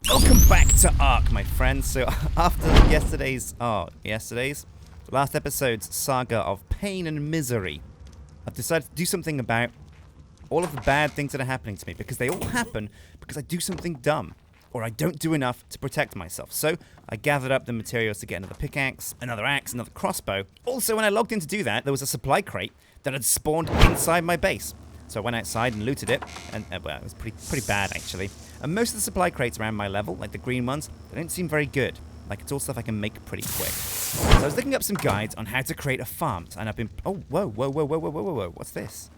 Welcome back to ARK, my friends. So after yesterday's last episode's saga of pain and misery, I've decided to do something about all of the bad things that are happening to me, because they all happen because I do something dumb, or I don't do enough to protect myself. So I gathered up the materials to get another pickaxe, another axe, another crossbow. Also, when I logged in to do that, there was a supply crate that had spawned inside my base. So I went outside and looted it, and well, it was pretty bad, actually. And most of the supply crates around my level, like the green ones, they don't seem very good. Like, it's all stuff I can make pretty quick. So I was looking up some guides on how to create a farm, and I've been... Oh, whoa, what's this?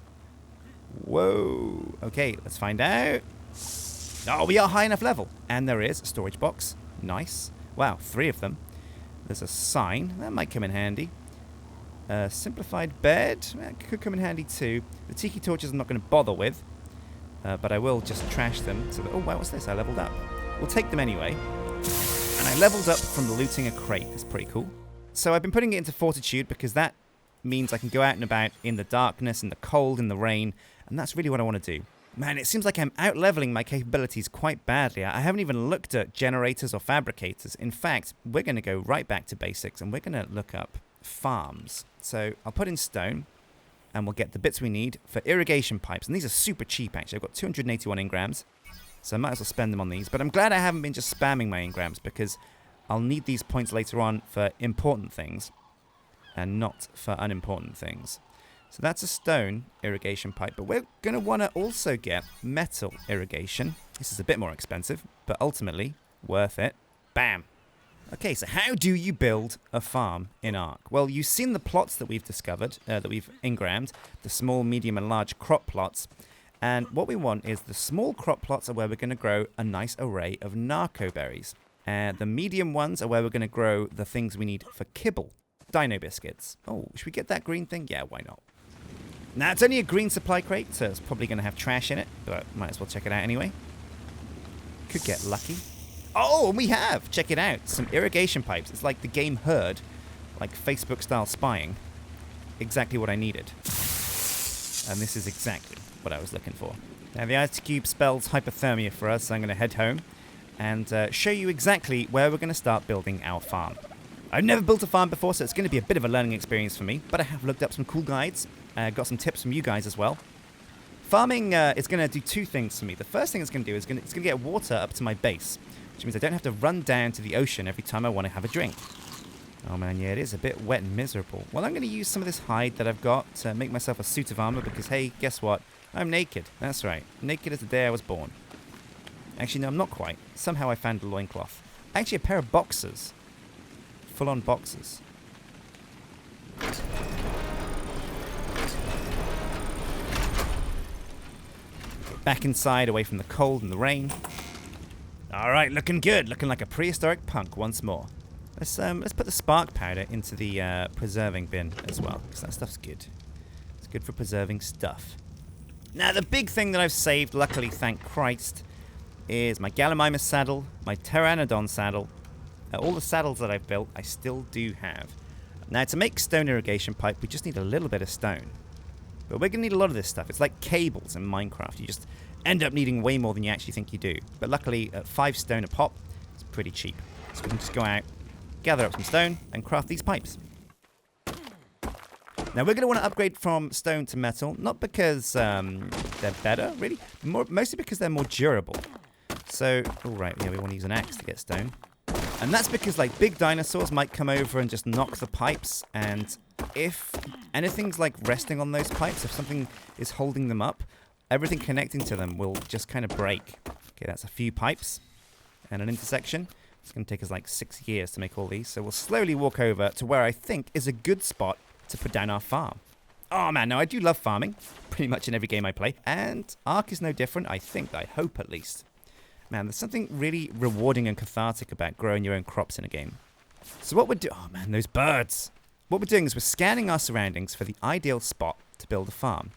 Whoa. Okay, let's find out. Oh, we are high enough level. And there is a storage box. Nice. Wow, 3 of them. There's a sign. That might come in handy. Simplified bed. That could come in handy too. The tiki torches I'm not going to bother with. But I will just trash them. So that, oh, wow, what's this? I leveled up. We'll take them anyway. And I leveled up from looting a crate. That's pretty cool. So I've been putting it into Fortitude because that means I can go out and about in the darkness, in the cold, in the rain. And that's really what I want to do. Man, it seems like I'm out-leveling my capabilities quite badly. I haven't even looked at generators or fabricators. In fact, we're going to go right back to basics and we're going to look up farms. So I'll put in stone and we'll get the bits we need for irrigation pipes. And these are super cheap, actually. I've got 281 engrams, so I might as well spend them on these. But I'm glad I haven't been just spamming my engrams, because I'll need these points later on for important things and not for unimportant things. So that's a stone irrigation pipe, but we're going to want to also get metal irrigation. This is a bit more expensive, but ultimately worth it. Bam! Okay, so how do you build a farm in ARK? Well, you've seen the plots that we've discovered, that we've engrammed, the small, medium, and large crop plots. And what we want is the small crop plots are where we're going to grow a nice array of narco berries. The medium ones are where we're going to grow the things we need for kibble. Dino biscuits. Oh, should we get that green thing? Yeah, why not? Now, it's only a green supply crate, so it's probably going to have trash in it, but might as well check it out anyway. Could get lucky. Oh, and we have! Check it out. Some irrigation pipes. It's like the game Herd, like Facebook-style spying. Exactly what I needed. And this is exactly what I was looking for. Now, the ice cube spells hypothermia for us, so I'm going to head home and show you exactly where we're going to start building our farm. I've never built a farm before, so it's going to be a bit of a learning experience for me, but I have looked up some cool guides. Got some tips from you guys as well. Farming is going to do 2 things for me. The first thing it's going to do is it's going to get water up to my base, which means I don't have to run down to the ocean every time I want to have a drink. Oh man, yeah, it is a bit wet and miserable. Well, I'm going to use some of this hide that I've got to make myself a suit of armor because, hey, guess what? I'm naked. That's right. Naked as the day I was born. Actually, no, I'm not quite. Somehow I found a loincloth. Actually, a pair of boxers. Full-on boxers. Back inside, away from the cold and the rain. All right, looking good. Looking like a prehistoric punk once more. Let's put the spark powder into the preserving bin as well, because that stuff's good. It's good for preserving stuff. Now, the big thing that I've saved, luckily, thank Christ, is my Gallimimus saddle, my Pteranodon saddle. All the saddles that I've built, I still do have. Now, to make stone irrigation pipe, we just need a little bit of stone. But we're going to need a lot of this stuff. It's like cables in Minecraft. You just end up needing way more than you actually think you do. But luckily, at 5 stone a pop, it's pretty cheap. So we can just go out, gather up some stone, and craft these pipes. Now, we're going to want to upgrade from stone to metal, not because they're better, really, mostly because they're more durable. So, all right, yeah, we want to use an axe to get stone. And that's because, like, big dinosaurs might come over and just knock the pipes, and if anything's, like, resting on those pipes, if something is holding them up, everything connecting to them will just kind of break. Okay, that's a few pipes and an intersection. It's going to take us, like, 6 years to make all these, so we'll slowly walk over to where I think is a good spot to put down our farm. Oh, man, no, I do love farming, pretty much in every game I play, and ARK is no different, I think, I hope at least. Man, there's something really rewarding and cathartic about growing your own crops in a game. So what we're doing... Oh, man, those birds! What we're doing is we're scanning our surroundings for the ideal spot to build a farm.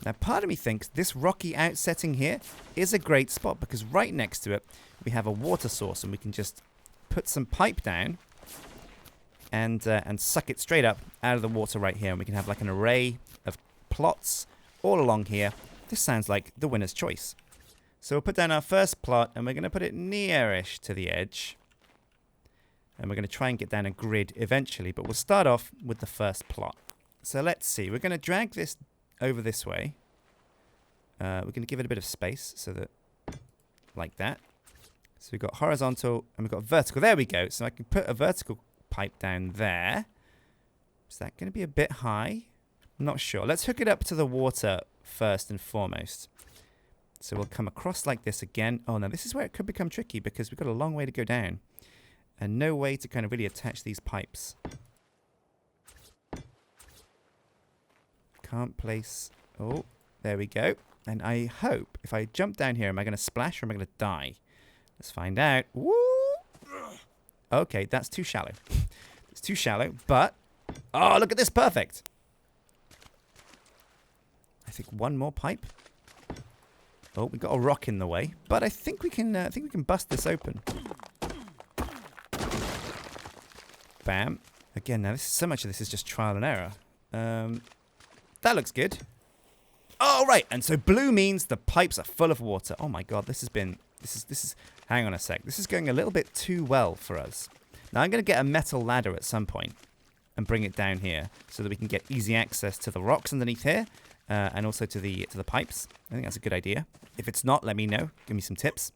Now, part of me thinks this rocky outsetting here is a great spot because right next to it, we have a water source and we can just put some pipe down and suck it straight up out of the water right here. And we can have like an array of plots all along here. This sounds like the winner's choice. So we'll put down our first plot, and we're going to put it nearish to the edge. And we're going to try and get down a grid eventually, but we'll start off with the first plot. So let's see. We're going to drag this over this way. We're going to give it a bit of space, so that, like that. So we've got horizontal, and we've got vertical. There we go. So I can put a vertical pipe down there. Is that going to be a bit high? I'm not sure. Let's hook it up to the water first and foremost. So we'll come across like this again. Oh, no, this is where it could become tricky because we've got a long way to go down. And no way to kind of really attach these pipes. Can't place... Oh, there we go. And I hope, if I jump down here, am I going to splash or am I going to die? Let's find out. Woo! Okay, that's too shallow. It's too shallow, but... Oh, look at this. Perfect. I think one more pipe. Oh, we got a rock in the way, but I think we can bust this open. Bam. Again, now so much of this is just trial and error. That looks good. Oh, right. And so blue means the pipes are full of water. Oh my god, this is hang on a sec. This is going a little bit too well for us. Now I'm going to get a metal ladder at some point and bring it down here so that we can get easy access to the rocks underneath here. And also to the pipes. I think that's a good idea. If it's not, let me know. Give me some tips.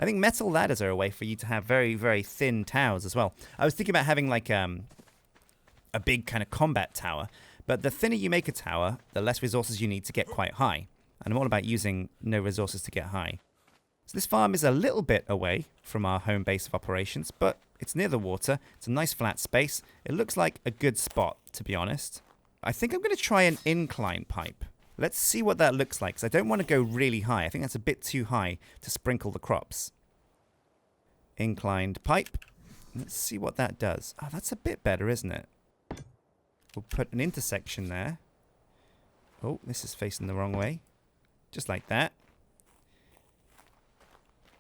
I think metal ladders are a way for you to have very, very thin towers as well. I was thinking about having like a big kind of combat tower. But the thinner you make a tower, the less resources you need to get quite high. And I'm all about using no resources to get high. So this farm is a little bit away from our home base of operations, but it's near the water. It's a nice flat space. It looks like a good spot, to be honest. I think I'm going to try an incline pipe. Let's see what that looks like, because I don't want to go really high. I think that's a bit too high to sprinkle the crops. Inclined pipe. Let's see what that does. Oh, that's a bit better, isn't it? We'll put an intersection there. Oh, this is facing the wrong way. Just like that.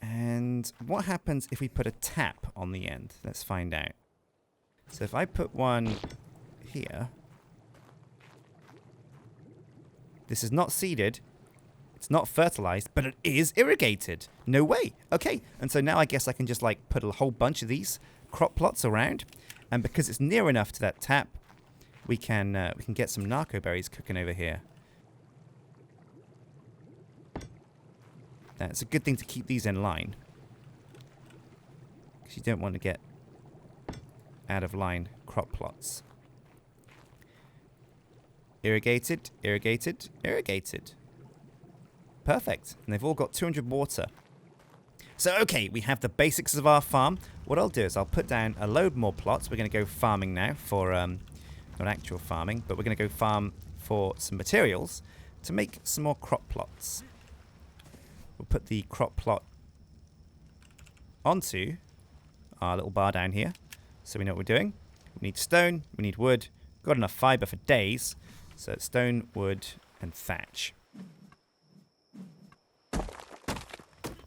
And what happens if we put a tap on the end? Let's find out. So if I put one here... This is not seeded, it's not fertilized, but it is irrigated. No way. Okay, and so now I guess I can just like put a whole bunch of these crop plots around, and because it's near enough to that tap, we can get some narco berries cooking over here. Now, it's a good thing to keep these in line, because you don't want to get out of line crop plots. Irrigated, irrigated, irrigated. Perfect. And they've all got 200 water. So, okay, we have the basics of our farm. What I'll do is I'll put down a load more plots. We're going to go farming now for, not actual farming, but we're going to go farm for some materials to make some more crop plots. We'll put the crop plot onto our little bar down here, so we know what we're doing. We need stone, we need wood, got enough fiber for days. So stone, wood, and thatch.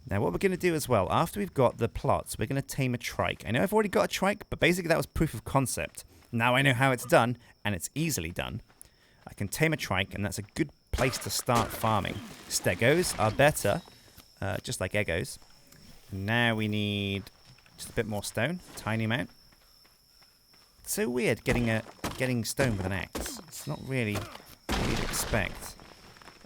Now what we're going to do as well, after we've got the plots, we're going to tame a trike. I know I've already got a trike, but basically that was proof of concept. Now I know how it's done, and it's easily done. I can tame a trike, and that's a good place to start farming. Stegos are better, just like Eggos. Now we need just a bit more stone, tiny amount. It's so weird getting stone with an axe. It's not really what you'd expect.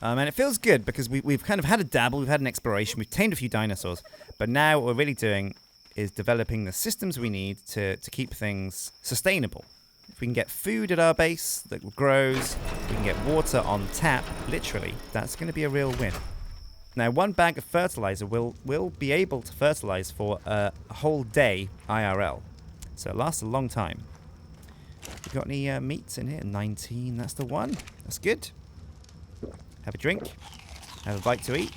And it feels good because we've kind of had a dabble, we've had an exploration, we've tamed a few dinosaurs, but now what we're really doing is developing the systems we need to keep things sustainable. If we can get food at our base that grows, we can get water on tap, literally, that's going to be a real win. Now, one bag of fertilizer will be able to fertilize for a whole day IRL, so it lasts a long time. You got any meats in here? 19, that's the one. That's good. Have a drink. Have a bite to eat.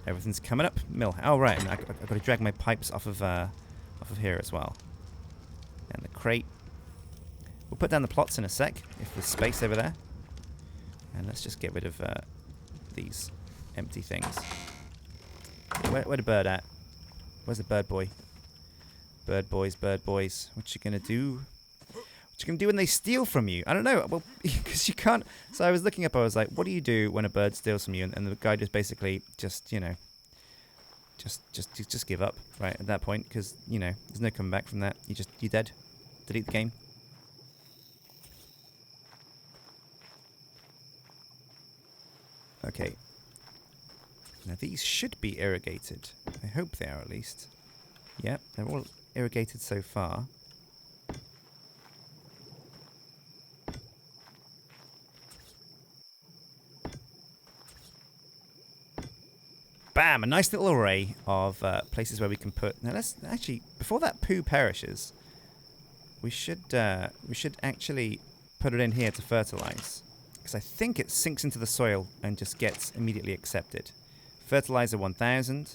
Everything's coming up. Oh, right. I've got to drag my pipes off of here as well. And the crate. We'll put down the plots in a sec, if there's space over there. And let's just get rid of these empty things. Where the bird at? Where's the bird boy? Bird boys, what you gonna do? What you can do when they steal from you. I don't know. Well, because you can't. So I was looking up. I was like, what do you do when a bird steals from you? And the guy just basically just, you know, just give up, right, at that point. Because, you know, there's no coming back from that. You're dead. Delete the game. Okay. Now these should be irrigated. I hope they are at least. Yep, they're all irrigated so far. Bam! A nice little array of places where we can put... Now let's actually, before that poo perishes, we should actually put it in here to fertilize. Because I think it sinks into the soil and just gets immediately accepted. Fertilizer 1000.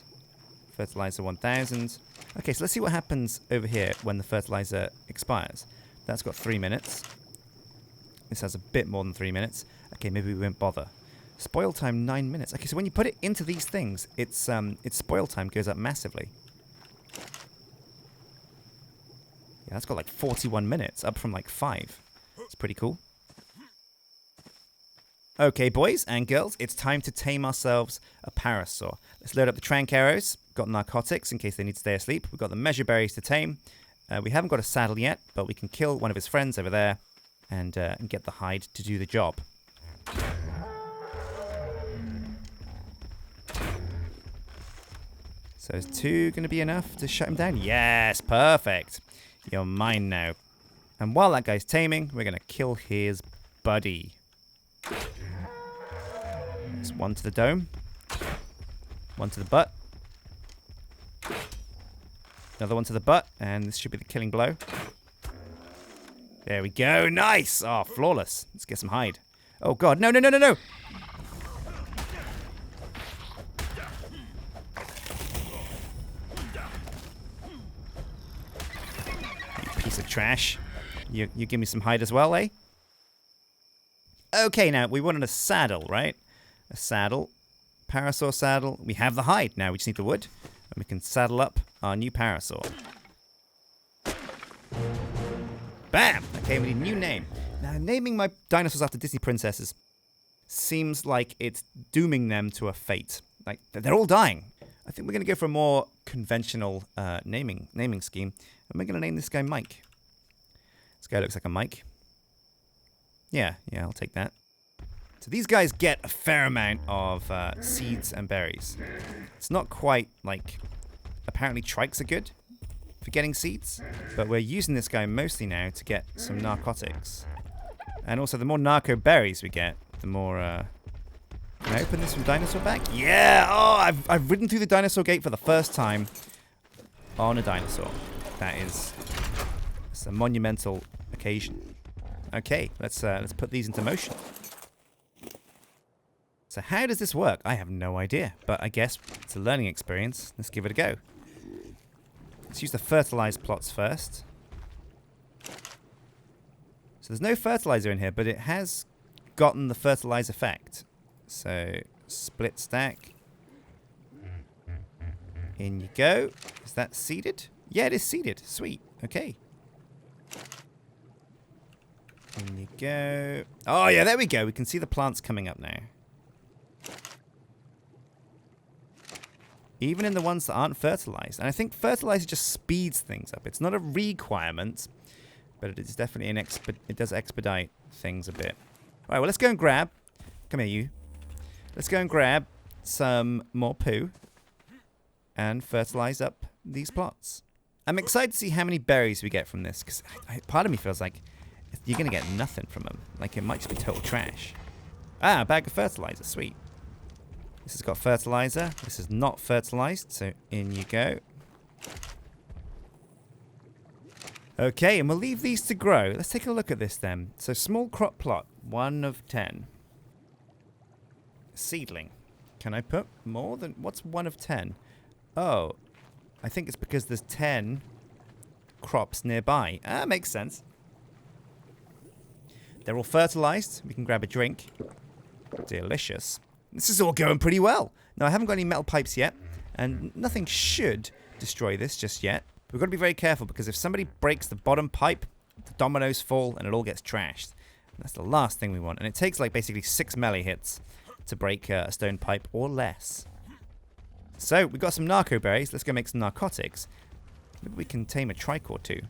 Fertilizer 1000. Okay, so let's see what happens over here when the fertilizer expires. That's got 3 minutes. This has a bit more than 3 minutes. Okay, maybe we won't bother. Spoil time 9 minutes. Okay, so when you put it into these things, its spoil time goes up massively. Yeah, that's got like 41 minutes, up from like 5. It's pretty cool. Okay, boys and girls, it's time to tame ourselves a parasaur. Let's load up the trank arrows. Got narcotics in case they need to stay asleep. We've got the measure berries to tame. We haven't got a saddle yet, but we can kill one of his friends over there and get the hide to do the job. So is 2 going to be enough to shut him down? Yes, perfect. You're mine now. And while that guy's taming, we're going to kill his buddy. There's 1 to the dome. 1 to the butt. Another 1 to the butt. And this should be the killing blow. There we go. Nice. Oh, flawless. Let's get some hide. Oh, God. No, no, no, no, no. Piece of trash. You give me some hide as well, eh? Okay, now we wanted a saddle, right? A saddle. Parasaur saddle. We have the hide. Now we just need the wood. And we can saddle up our new parasaur. Bam! Okay, we need a new name. Now, naming my dinosaurs after Disney princesses seems like it's dooming them to a fate. Like, they're all dying. I think we're going to go for a more conventional naming scheme. And we're going to name this guy Mike. This guy looks like a Mike. Yeah, I'll take that. So these guys get a fair amount of seeds and berries. It's not quite like... Apparently trikes are good for getting seeds. But we're using this guy mostly now to get some narcotics. And also, the more narco berries we get, the more... Can I open this from dinosaur back? Yeah! Oh, I've ridden through the dinosaur gate for the first time on a dinosaur. It's a monumental occasion. Okay, let's put these into motion. So how does this work? I have no idea, but I guess it's a learning experience. Let's give it a go. Let's use the fertilized plots first. So there's no fertilizer in here, but it has gotten the fertilize effect. So split stack. In you go. Is that seeded? Yeah, it is seeded. Sweet. Okay. In you go. Oh, yeah, there we go. We can see the plants coming up now. Even in the ones that aren't fertilized. And I think fertilizer just speeds things up. It's not a requirement, but it is definitely it does expedite things a bit. All right, well, let's go and grab. Come here, you. Let's go and grab some more poo and fertilize up these plots. I'm excited to see how many berries we get from this, because part of me feels like you're going to get nothing from them. Like, it might just be total trash. Ah, a bag of fertilizer. Sweet. This has got fertilizer. This is not fertilized, so in you go. Okay, and we'll leave these to grow. Let's take a look at this then. So, small crop plot, 1 of 10. Seedling. Can I put more than... What's 1 of 10? Oh, I think it's because there's 10 crops nearby. Ah, makes sense. They're all fertilized. We can grab a drink. Delicious. This is all going pretty well. Now, I haven't got any metal pipes yet, and nothing should destroy this just yet. We've got to be very careful, because if somebody breaks the bottom pipe, the dominoes fall and it all gets trashed. That's the last thing we want. And it takes like basically 6 melee hits to break a stone pipe or less. So we've got some narco berries. Let's go make some narcotics. Maybe we can tame a trike or two.